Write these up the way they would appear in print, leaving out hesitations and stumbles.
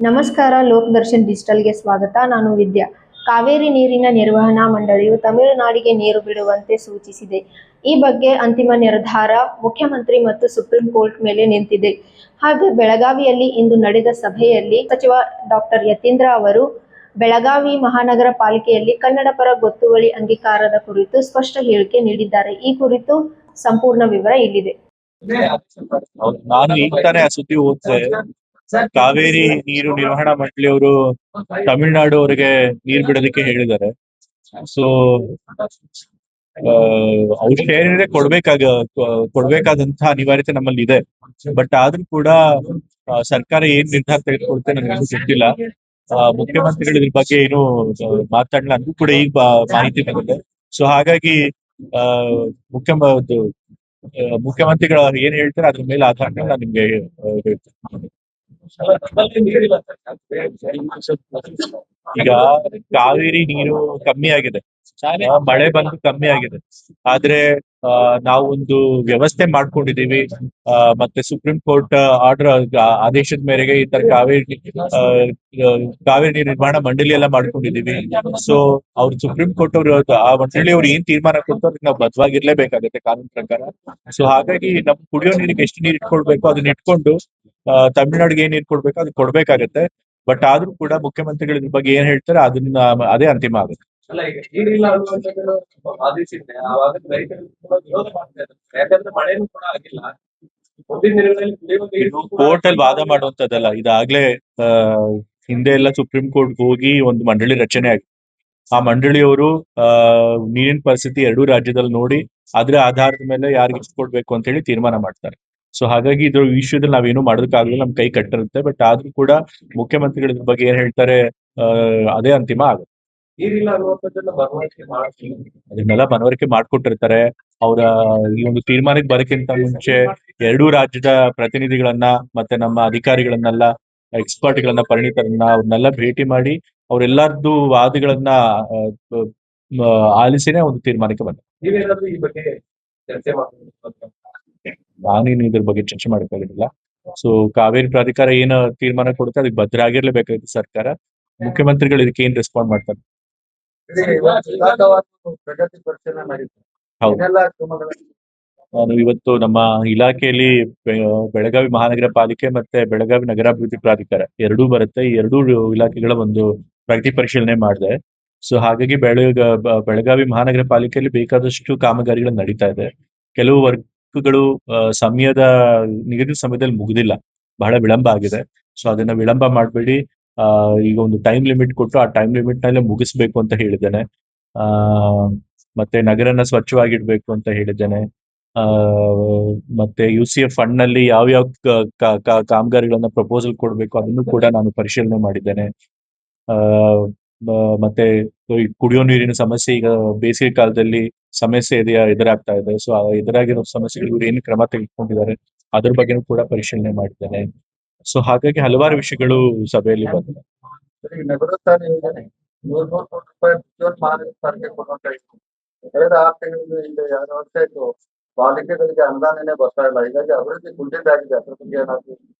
ನಮಸ್ಕಾರ. ಲೋಕ್ ದರ್ಶನ್ ಡಿಜಿಟಲ್ಗೆ ಸ್ವಾಗತ. ನಾನು ವಿದ್ಯಾ. ಕಾವೇರಿ ನೀರಿನ ನಿರ್ವಹಣಾ ಮಂಡಳಿಯು ತಮಿಳುನಾಡಿಗೆ ನೀರು ಬಿಡುವಂತೆ ಸೂಚಿಸಿದೆ. ಈ ಬಗ್ಗೆ ಅಂತಿಮ ನಿರ್ಧಾರ ಮುಖ್ಯಮಂತ್ರಿ ಮತ್ತು ಸುಪ್ರೀಂ ಕೋರ್ಟ್ ಮೇಲೆ ನಿಂತಿದೆ. ಹಾಗೆ ಬೆಳಗಾವಿಯಲ್ಲಿ ಇಂದು ನಡೆದ ಸಭೆಯಲ್ಲಿ ಸಚಿವ ಡಾಕ್ಟರ್ ಯತೀಂದ್ರ ಅವರು ಬೆಳಗಾವಿ ಮಹಾನಗರ ಪಾಲಿಕೆಯಲ್ಲಿ ಕನ್ನಡ ಪರ ಗೊತ್ತುವಳಿ ಅಂಗೀಕಾರದ ಕುರಿತು ಸ್ಪಷ್ಟ ಹೇಳಿಕೆ ನೀಡಿದ್ದಾರೆ. ಈ ಕುರಿತು ಸಂಪೂರ್ಣ ವಿವರ ಇಲ್ಲಿದೆ. ನಾನು ಈಗ ತಾನೇ ಆ ಸುದ್ದಿ ಓದಿದೆ. ಕಾವೇರಿ ನೀರು ನಿರ್ವಹಣಾ ಮಂಡಳಿಯವರು ತಮಿಳುನಾಡು ಅವರಿಗೆ ನೀರ್ ಬಿಡೋದಕ್ಕೆ ಹೇಳಿದ್ದಾರೆ. ಸೊ ಅವ್ರ ಶೇರ್ ಏನಿದೆ ಕೊಡ್ಬೇಕಾದಂತಹ ಅನಿವಾರ್ಯತೆ ನಮ್ಮಲ್ಲಿ ಇದೆ. ಬಟ್ ಆದ್ರೂ ಕೂಡ ಸರ್ಕಾರ ಏನ್ ನಿರ್ಧಾರ ತೆಗೆದುಕೊಳುತ್ತೆ ನನಗೆ ಗೊತ್ತಿಲ್ಲ. ಮುಖ್ಯಮಂತ್ರಿಗಳು ಇದ್ರ ಬಗ್ಗೆ ಏನು ಮಾತಾಡಲ್ಲ, ನನಗೂ ಕೂಡ ಈಗ ಮಾಹಿತಿ ಬಂದಿದೆ. ಸೊ ಹಾಗಾಗಿ ಮುಖ್ಯಮಂತ್ರಿಗಳು ಏನ್ ಹೇಳ್ತಾರೆ ಅದ್ರ ಮೇಲೆ ಆಧಾರ ನಾನು ನಿಮ್ಗೆ ಹೇಳ್ತೇನೆ. ಈಗ ಕಾವೇರಿ ನೀರು ಕಮ್ಮಿ ಆಗಿದೆ, ಮಳೆ ಬಂದು ಕಮ್ಮಿ ಆಗಿದೆ. ಆದ್ರೆ ನಾವು ಒಂದು ವ್ಯವಸ್ಥೆ ಮಾಡ್ಕೊಂಡಿದೀವಿ. ಮತ್ತೆ ಸುಪ್ರೀಂ ಕೋರ್ಟ್ ಆರ್ಡರ್ ಆದೇಶದ ಮೇರೆಗೆ ಈ ತರ ಕಾವೇರಿ ನೀರು ನಿರ್ವಹಣಾ ಮಂಡಳಿ ಎಲ್ಲ ಮಾಡ್ಕೊಂಡಿದೀವಿ. ಸೊ ಅವ್ರು ಸುಪ್ರೀಂ ಕೋರ್ಟ್ ಅವರು ಆ ಮಂಡಳಿಯವ್ರು ಏನ್ ತೀರ್ಮಾನ ಕೊಡ್ತಾರೆ ನಾವು ಬದ್ಧವಾಗಿರ್ಲೇಬೇಕಾಗತ್ತೆ ಕಾನೂನು ಪ್ರಕಾರ. ಸೊ ಹಾಗಾಗಿ ನಮ್ ಕುಡಿಯೋ ನೀರಿಗೆ ಎಷ್ಟು ನೀರು ಇಟ್ಕೊಳ್ಬೇಕು ಅದನ್ನ ಇಟ್ಕೊಂಡು ತಮಿಳ್ನಾಡಿಗೆ ಏನ್ ನೀರು ಕೊಡ್ಬೇಕು ಅದು ಕೊಡ್ಬೇಕಾಗತ್ತೆ. ಬಟ್ ಆದ್ರೂ ಕೂಡ ಮುಖ್ಯಮಂತ್ರಿಗಳ ಇದ್ರ ಬಗ್ಗೆ ಏನ್ ಹೇಳ್ತಾರೆ ಅದನ್ನ ಅದೇ ಅಂತಿಮ ಆಗುತ್ತೆ. ಅಲ್ಲ, ಈಗ ನೀರಿಲ್ಲ ಅನ್ನುವಂಥದ್ದನ್ನು ವಾದಿಸಿದ್ರೆ ಆವಾಗ ರೈತರು ಕೂಡ ವಿರೋಧ ಮಾಡ್ತಾ ಇದ್ದಾರೆ. ಯಾಕಂದ್ರೆ ಮಳೆನೂ ಕೂಡ ಆಗಿಲ್ಲ. ಮುಂದಿನ ದಿನಗಳಲ್ಲಿ ಕುಡಿಯುವ ನೀರು ಕೋರ್ಟ್ ಅಲ್ಲಿ ವಾದ ಮಾಡುವಂತದ್ದಲ್ಲ. ಇದಾಗ್ಲೇ ಹಿಂದೆ ಎಲ್ಲ ಸುಪ್ರೀಂ ಕೋರ್ಟ್ ಹೋಗಿ ಒಂದು ಮಂಡಳಿ ರಚನೆ ಆಗಿದೆ. ಆ ಮಂಡಳಿಯವರು ನೀರಿನ ಪರಿಸ್ಥಿತಿ ಎರಡೂ ರಾಜ್ಯದಲ್ಲಿ ನೋಡಿ ಅದ್ರ ಆಧಾರದ ಮೇಲೆ ಯಾರಿಗೆ ಎಷ್ಟು ಕೊಡ್ಬೇಕು ಅಂತ ಹೇಳಿ ತೀರ್ಮಾನ ಮಾಡ್ತಾರೆ. ಸೊ ಹಾಗಾಗಿ ಇದ್ರ ವಿಷಯದಲ್ಲಿ ನಾವೇನು ಮಾಡೋದಕ್ಕಾಗಲ್ಲ, ನಮ್ ಕೈ ಕಟ್ಟಿರುತ್ತೆ. ಬಟ್ ಆದ್ರೂ ಕೂಡ ಮುಖ್ಯಮಂತ್ರಿಗಳ ಬಗ್ಗೆ ಏನ್ ಹೇಳ್ತಾರೆ ಅದೇ ಅಂತಿಮ ಆಗುತ್ತೆ. ನೀರಿಲ್ಲ ಅನ್ನುವಂಥದ್ದನ್ನ ಅದನ್ನೆಲ್ಲ ಮನವರಿಕೆ ಮಾಡ್ಕೊಟ್ಟಿರ್ತಾರೆ. ಅವರ ಈ ಒಂದು ತೀರ್ಮಾನಕ್ಕೆ ಬರೋಕ್ಕಿಂತ ಮುಂಚೆ ಎರಡೂ ರಾಜ್ಯದ ಪ್ರತಿನಿಧಿಗಳನ್ನ ಮತ್ತೆ ನಮ್ಮ ಅಧಿಕಾರಿಗಳನ್ನೆಲ್ಲ ಎಕ್ಸ್ಪರ್ಟ್ಗಳನ್ನ ಪರಿಣಿತರನ್ನ ಅವ್ರನ್ನೆಲ್ಲ ಭೇಟಿ ಮಾಡಿ ಅವರೆಲ್ಲರದ್ದು ವಾದಗಳನ್ನ ಆಲಿಸಿನೇ ಒಂದು ತೀರ್ಮಾನಕ್ಕೆ ಬಂದ. ನೀವೇನಾದ್ರೂ ಈ ಬಗ್ಗೆ ಚರ್ಚೆ ನಾನೇನು ಇದ್ರ ಬಗ್ಗೆ ಚರ್ಚೆ ಮಾಡಕ್ಕಾಗಿಲ್ಲ. ಸೊ ಕಾವೇರಿ ಪ್ರಾಧಿಕಾರ ಏನ್ ತೀರ್ಮಾನ ಕೊಡುತ್ತೆ ಅದಕ್ಕೆ ಬದ್ಧ ಆಗಿರ್ಲೇಬೇಕಾಗುತ್ತೆ ಸರ್ಕಾರ. ಮುಖ್ಯಮಂತ್ರಿಗಳು ಇದಕ್ಕೆ ಏನ್ ರೆಸ್ಪಾಂಡ್ ಮಾಡ್ತಾರೆ. ಪ್ರಗತಿ ಪರಿಶೀಲನೆ ಮಾಡಿದ್ರು. ನಾನು ಇವತ್ತು ನಮ್ಮ ಇಲಾಖೆಯಲ್ಲಿ ಬೆಳಗಾವಿ ಮಹಾನಗರ ಪಾಲಿಕೆ ಮತ್ತೆ ಬೆಳಗಾವಿ ನಗರಾಭಿವೃದ್ಧಿ ಪ್ರಾಧಿಕಾರ ಎರಡೂ ಬರುತ್ತೆ. ಈ ಎರಡೂ ಇಲಾಖೆಗಳ ಒಂದು ಪ್ರಗತಿ ಪರಿಶೀಲನೆ ಮಾಡಿದೆ. ಸೊ ಹಾಗಾಗಿ ಬೆಳಗಾವಿ ಮಹಾನಗರ ಪಾಲಿಕೆಯಲ್ಲಿ ಬೇಕಾದಷ್ಟು ಕಾಮಗಾರಿಗಳು ನಡೀತಾ ಇದೆ. ಕೆಲವು ವರ್ಕ್ಗಳು ನಿಗದಿತ ಸಮಯದಲ್ಲಿ ಮುಗಿದಿಲ್ಲ, ಬಹಳ ವಿಳಂಬ ಆಗಿದೆ. ಸೊ ಅದನ್ನ ವಿಳಂಬ ಮಾಡಬೇಡಿ, ಈಗ ಒಂದು ಟೈಮ್ ಲಿಮಿಟ್ ಕೊಟ್ಟು ಆ ಟೈಮ್ ಲಿಮಿಟ್ ನಲ್ಲೇ ಮುಗಿಸ್ಬೇಕು ಅಂತ ಹೇಳಿದ್ದೇನೆ. ಮತ್ತೆ ನಗರನ ಸ್ವಚ್ಛವಾಗಿಡ್ಬೇಕು ಅಂತ ಹೇಳಿದ್ದೇನೆ. ಮತ್ತೆ UCF ಫಂಡ್ ನಲ್ಲಿ ಯಾವ ಕಾಮಗಾರಿಗಳನ್ನ ಪ್ರಪೋಸಲ್ ಕೊಡ್ಬೇಕು ಅದನ್ನು ಕೂಡ ನಾನು ಪರಿಶೀಲನೆ ಮಾಡಿದ್ದೇನೆ. ಮತ್ತೆ ಕುಡಿಯೋ ನೀರಿನ ಸಮಸ್ಯೆ ಈಗ ಬೇಸಿಗೆ ಕಾಲದಲ್ಲಿ ಸಮಸ್ಯೆ ಎದುರಾಗ್ತಾ ಇದೆ. ಸೊ ಎದುರಾಗಿರೋ ಸಮಸ್ಯೆಗಳು ಏನು ಕ್ರಮ ತೆಗೆದುಕೊಂಡಿದ್ದಾರೆ ಅದ್ರ ಬಗ್ಗೆನೂ ಕೂಡ ಪರಿಶೀಲನೆ ಮಾಡಿದ್ದೇನೆ. ಸೊ ಹಾಗಾಗಿ ಹಲವಾರು ವಿಷಯಗಳು ಸಭೆಯಲ್ಲಿ ಬಂದಿದೆ. ಕಳೆದ 6 ತಿಂಗಳಿಂದ ಹಿಂದೆ 2 ವರ್ಷ ಆಯ್ತು ಪಾಲಿಕೆಗಳಿಗೆ ಅನುದಾನನೇ ಬರ್ತಾ ಇಲ್ಲ. ಹೀಗಾಗಿ ಅಭಿವೃದ್ಧಿ ಕುಂಠಿತಾಗಿದೆ. ಅದ್ರ ಬಗ್ಗೆ ಏನಾದ್ರು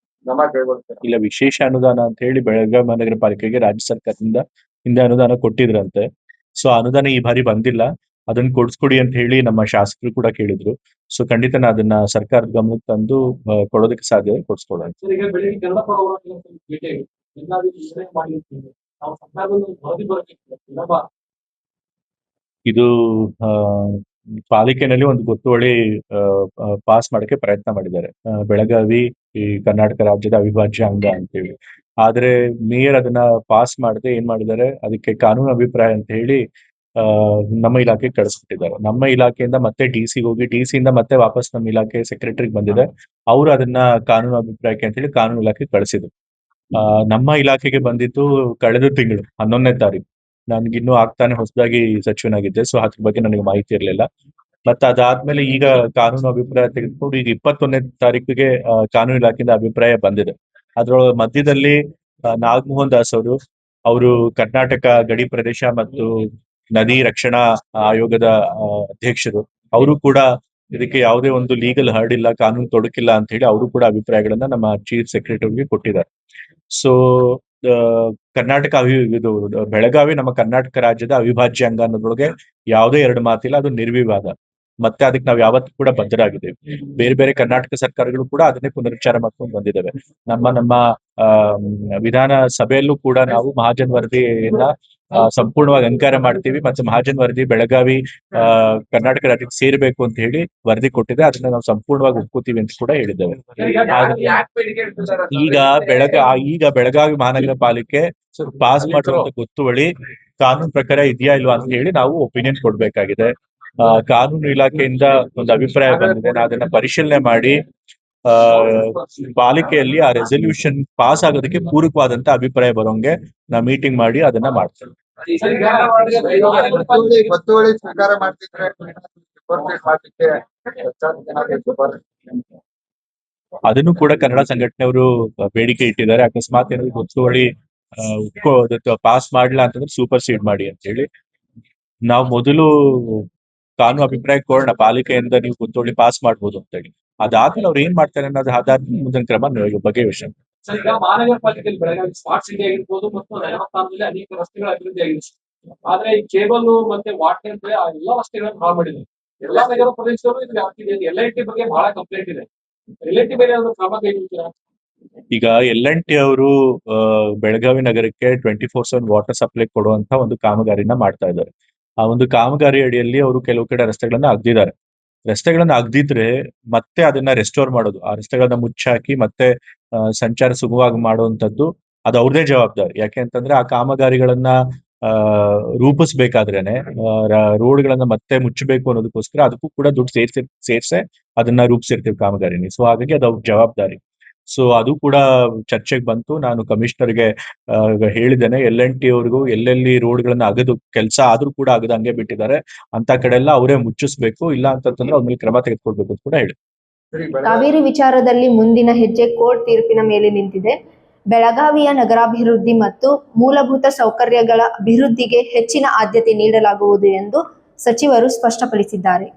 ಕ್ರಮ ಕೈಗೊಳ್ತಾರೆ? ಇಲ್ಲ, ವಿಶೇಷ ಅನುದಾನ ಅಂತ ಹೇಳಿ ಬೆಳಗಾವಿ ಮಹಾನಗರ ಪಾಲಿಕೆಗೆ ರಾಜ್ಯ ಸರ್ಕಾರದಿಂದ ಹಿಂದೆ ಅನುದಾನ ಕೊಟ್ಟಿದ್ರಂತೆ. ಸೊ ಅನುದಾನ ಈ ಬಾರಿ ಬಂದಿಲ್ಲ. ಅದನ್ನ ಕೊಡ್ಸ್ಕೊಡಿ ಅಂತ ಹೇಳಿ ನಮ್ಮ ಶಾಸಕರು ಕೂಡ ಕೇಳಿದ್ರು. ಸೊ ಖಂಡಿತ ಅದನ್ನ ಸರ್ಕಾರದ ಗಮನಕ್ಕೆ ತಂದು ಕೊಡೋದಕ್ಕೆ ಸಾಧ್ಯ ಕೊಡ್ಸ್ಕೊಡೋಣ. ಇದು ಪಾಲಿಕೆನಲ್ಲಿ ಒಂದು ಗೊತ್ತುವಳಿ ಪಾಸ್ ಮಾಡಕ್ಕೆ ಪ್ರಯತ್ನ ಮಾಡಿದ್ದಾರೆ. ಬೆಳಗಾವಿ ಈ ಕರ್ನಾಟಕ ರಾಜ್ಯದ ಅವಿಭಾಜ್ಯ ಅಂಗ ಅಂತೇಳಿ. ಆದ್ರೆ ಮೇಯರ್ ಅದನ್ನ ಪಾಸ್ ಮಾಡದೆ ಏನ್ ಮಾಡಿದ್ದಾರೆ, ಅದಕ್ಕೆ ಕಾನೂನು ಅಭಿಪ್ರಾಯ ಅಂತ ಹೇಳಿ ನಮ್ಮ ಇಲಾಖೆಗೆ ಕಳಿಸ್ಬಿಟ್ಟಿದ್ದಾರೆ. ನಮ್ಮ ಇಲಾಖೆಯಿಂದ ಮತ್ತೆ DC ಹೋಗಿ DC ಇಂದ ಮತ್ತೆ ವಾಪಸ್ ನಮ್ಮ ಇಲಾಖೆ ಸೆಕ್ರೆಟರಿಗೆ ಬಂದಿದೆ. ಅವರು ಅದನ್ನ ಕಾನೂನು ಅಭಿಪ್ರಾಯಕ್ಕೆ ಅಂತ ಹೇಳಿ ಕಾನೂನು ಇಲಾಖೆಗೆ ಕಳಿಸಿದ್ರು. ನಮ್ಮ ಇಲಾಖೆಗೆ ಬಂದಿದ್ದು ಕಳೆದ ತಿಂಗಳು 11ನೇ ತಾರೀಕು. ನನ್ಗಿನ್ನೂ ಆಗ್ತಾನೆ ಹೊಸದಾಗಿ ಸಚಿವನಾಗಿದ್ದೆ. ಸೊ ಅದ್ರ ಬಗ್ಗೆ ನನಗೆ ಮಾಹಿತಿ ಇರಲಿಲ್ಲ. ಮತ್ತೆ ಅದಾದ್ಮೇಲೆ ಈಗ ಕಾನೂನು ಅಭಿಪ್ರಾಯ ತೆಗೆದುಕೊಂಡು ಈಗ 21ನೇ ತಾರೀಕಿಗೆ ಕಾನೂನು ಇಲಾಖೆಯಿಂದ ಅಭಿಪ್ರಾಯ ಬಂದಿದೆ. ಅದ್ರೊಳ ಮಧ್ಯದಲ್ಲಿ ನಾಗಮೋಹನ್ ದಾಸ್ ಅವರು ಕರ್ನಾಟಕ ಗಡಿ ಪ್ರದೇಶ ಮತ್ತು ನದಿ ರಕ್ಷಣಾ ಆಯೋಗದ ಅಧ್ಯಕ್ಷರು, ಅವರು ಕೂಡ ಇದಕ್ಕೆ ಯಾವುದೇ ಒಂದು ಲೀಗಲ್ ಹರ್ಡ್ ಇಲ್ಲ, ಕಾನೂನು ತೊಡಕಿಲ್ಲ ಅಂತ ಹೇಳಿ ಅವರು ಕೂಡ ಅಭಿಪ್ರಾಯಗಳನ್ನ ನಮ್ಮ ಚೀಫ್ ಸೆಕ್ರೆಟರಿಗೆ ಕೊಟ್ಟಿದ್ದಾರೆ. ಸೊ ಕರ್ನಾಟಕ ಇದು ಬೆಳಗಾವಿ ನಮ್ಮ ಕರ್ನಾಟಕ ರಾಜ್ಯದ ಅವಿಭಾಜ್ಯ ಅಂಗ ಅನ್ನೋದ್ರೊಳಗೆ ಯಾವುದೇ ಎರಡು ಮಾತಿಲ್ಲ, ಅದು ನಿರ್ವಿವಾದ. ಮತ್ತೆ ಅದಕ್ಕೆ ನಾವು ಯಾವತ್ತೂ ಕೂಡ ಬದ್ಧರಾಗಿದ್ದೇವೆ. ಬೇರೆ ಬೇರೆ ಕರ್ನಾಟಕ ಸರ್ಕಾರಗಳು ಕೂಡ ಅದನ್ನೇ ಪುನರುಚ್ಚಾರ ಮಾಡ್ಕೊಂಡು ಬಂದಿದ್ದಾವೆ. ನಮ್ಮ ವಿಧಾನ ಸಭೆಯಲ್ಲೂ ಕೂಡ ನಾವು ಮಹಾಜನ್ ವರದಿಯನ್ನ ಸಂಪೂರ್ಣವಾಗಿ ಅಂಗೀಕಾರ ಮಾಡ್ತೀವಿ, ಮತ್ತು ಮಹಾಜನ್ ವರದಿ ಬೆಳಗಾವಿ ಕರ್ನಾಟಕ ರಾಜ್ಯಕ್ಕೆ ಸೇರ್ಬೇಕು ಅಂತ ಹೇಳಿ ವರದಿ ಕೊಟ್ಟಿದೆ. ಅದನ್ನ ನಾವು ಸಂಪೂರ್ಣವಾಗಿ ಒಪ್ಕೋತೀವಿ ಅಂತ ಕೂಡ ಹೇಳಿದ್ದೇವೆ. ಈಗ ಬೆಳಗಾವಿ ಮಹಾನಗರ ಪಾಲಿಕೆ ಪಾಸ್ ಮಾಡಿರುವಂತ ಗೊತ್ತುವಳಿ ಕಾನೂನು ಪ್ರಕಾರ ಇದೆಯಾ ಇಲ್ವಾ ಅಂತ ಹೇಳಿ ನಾವು ಒಪಿನಿಯನ್ ಕೊಡ್ಬೇಕಾಗಿದೆ. ಕಾನೂನು ಇಲಾಖೆಯಿಂದ ಒಂದು ಅಭಿಪ್ರಾಯ ಬಂದಿದೆ, ಅದನ್ನ ಪರಿಶೀಲನೆ ಮಾಡಿ ಪಾಲಿಕೆಯಲ್ಲಿ ಆ ರೆಸಲ್ಯೂಷನ್ ಪಾಸ್ ಆಗೋದಕ್ಕೆ ಪೂರಕವಾದಂತ ಅಭಿಪ್ರಾಯ ಬರೋಂಗೆ ನಾವು ಮೀಟಿಂಗ್ ಮಾಡಿ ಅದನ್ನ ಮಾಡ್ತೇವೆ. ಗೊತ್ತುವಳಿ ಸ್ವೀಕಾರ ಮಾಡ್ತಿದ್ರೆ ಅದನ್ನು ಕೂಡ ಕನ್ನಡ ಸಂಘಟನೆಯವರು ಬೇಡಿಕೆ ಇಟ್ಟಿದ್ದಾರೆ. ಅಕಸ್ಮಾತ್ ಏನಾದ್ರು ಗೊತ್ತುವಳಿ ಪಾಸ್ ಮಾಡ್ಲಾ ಅಂತಂದ್ರೆ ಸೂಪರ್ ಸೀಡ್ ಮಾಡಿ ಅಂತ ಹೇಳಿ. ನಾವು ಮೊದಲು ಕಾನೂನು ಅಭಿಪ್ರಾಯ ಕೊಡೋಣ, ಪಾಲಿಕೆಯಿಂದ ನೀವು ಗೊತ್ತುವಳಿ ಪಾಸ್ ಮಾಡ್ಬೋದು ಅಂತ ಹೇಳಿ. ಅದಾದ್ಮೇಲೆ ಅವ್ರು ಏನ್ ಮಾಡ್ತಾರೆ ಅನ್ನೋದು ಆಧಾರ ಮುಂದಿನ ಕ್ರಮ ಬಗ್ಗೆ ವಿಷಯ. ಈಗ ಮಹಾನಗರ ಪಾಲಿಕೆಯಲ್ಲಿ ಬೆಳಗಾವಿ ಸ್ಮಾರ್ಟ್ ಸಿಟಿ ಆಗಿರ್ಬೋದು ಮತ್ತು ನಗರಸ್ಥಾನದಲ್ಲಿ ಅನೇಕ ರಸ್ತೆಗಳ ಅಭಿವೃದ್ಧಿ ಆಗಿದೆ. ಆದ್ರೆ ಈ ಕೇಬಲ್ ಮತ್ತೆ ವಾಟರ್ ಅಂತ ಆ ಎಲ್ಲಾ ರಸ್ತೆಗಳನ್ನು ಹಾಳು ಮಾಡಿದೆ. ಎಲ್ಲಾ ನಗರ ಪ್ರದೇಶದಲ್ಲೂ ಇದು ಆಗ್ತಿದೆ. LIT ಬಗ್ಗೆ ಬಹಳ ಕಂಪ್ಲೇಂಟ್ ಇದೆ. LIT ಮೇಲೆ ಕ್ರಮ ಕೈಗೊಳ್ತೀರಾ? ಈಗ LNT ಅವರು ಬೆಳಗಾವಿ ನಗರಕ್ಕೆ 24/7 ವಾಟರ್ ಸಪ್ಲೈ ಕೊಡುವಂತ ಒಂದು ಕಾಮಗಾರಿನ ಮಾಡ್ತಾ ಇದ್ದಾರೆ. ಆ ಒಂದು ಕಾಮಗಾರಿ ಅಡಿಯಲ್ಲಿ ಅವರು ಕೆಲವು ಕಡೆ ರಸ್ತೆಗಳನ್ನ ಅಗ್ದಿದ್ದಾರೆ. ರಸ್ತೆಗಳನ್ನ ಅಗ್ದಿದ್ರೆ ಮತ್ತೆ ಅದನ್ನ ರೆಸ್ಟೋರ್ ಮಾಡೋದು, ಆ ರಸ್ತೆಗಳನ್ನ ಮುಚ್ಚಾಕಿ ಮತ್ತೆ ಸಂಚಾರ ಸುಗಮವಾಗಿ ಮಾಡುವಂತದ್ದು ಅದು ಅವ್ರದೇ ಜವಾಬ್ದಾರಿ. ಯಾಕೆ ಅಂತಂದ್ರೆ ಆ ಕಾಮಗಾರಿಗಳನ್ನ ರೂಪಿಸ್ಬೇಕಾದ್ರೇನೆ ರೋಡ್ಗಳನ್ನ ಮತ್ತೆ ಮುಚ್ಚಬೇಕು ಅನ್ನೋದಕ್ಕೋಸ್ಕರ ಅದಕ್ಕೂ ಕೂಡ ದುಡ್ಡು ಸೇರ್ಸೆ ಅದನ್ನ ರೂಪಿಸಿರ್ತೀವಿ ಕಾಮಗಾರಿನಿ. ಸೊ ಹಾಗಾಗಿ ಅದು ಅವ್ರ ಜವಾಬ್ದಾರಿ. ಸೊ ಅದು ಕೂಡ ಚರ್ಚೆಗೆ ಬಂತು. ನಾನು ಕಮಿಷನರ್ಗೆ ಹೇಳಿದ್ದೇನೆ, LNT ಅವ್ರಿಗೂ ಎಲ್ಲೆಲ್ಲಿ ರೋಡ್ಗಳನ್ನ ಅಗದು ಕೆಲಸ ಆದ್ರೂ ಕೂಡ ಹಂಗೆ ಬಿಟ್ಟಿದ್ದಾರೆ ಅಂತ ಕಡೆ ಎಲ್ಲ ಅವರೇ ಮುಚ್ಚಿಸ್ಬೇಕು, ಇಲ್ಲ ಅಂತಂದ್ರೆ ಅವ್ರ ಮೇಲೆ ಕ್ರಮ ತೆಗೆದುಕೊಳ್ಬೇಕು ಅಂತ ಕೂಡ ಹೇಳಿ. ಕಾವೇರಿ ವಿಚಾರದಲ್ಲಿ ಮುಂದಿನ ಹೆಜ್ಜೆ ಕೋರ್ಟ್ ತೀರ್ಪಿನ ಮೇಲೆ ನಿಂತಿದೆ. ಬೆಳಗಾವಿಯ ನಗರಾಭಿವೃದ್ಧಿ ಮತ್ತು ಮೂಲಭೂತ ಸೌಕರ್ಯಗಳ ಅಭಿವೃದ್ಧಿಗೆ ಹೆಚ್ಚಿನ ಆದ್ಯತೆ ನೀಡಲಾಗುವುದು ಎಂದು ಸಚಿವರು ಸ್ಪಷ್ಟಪಡಿಸಿದ್ದಾರೆ.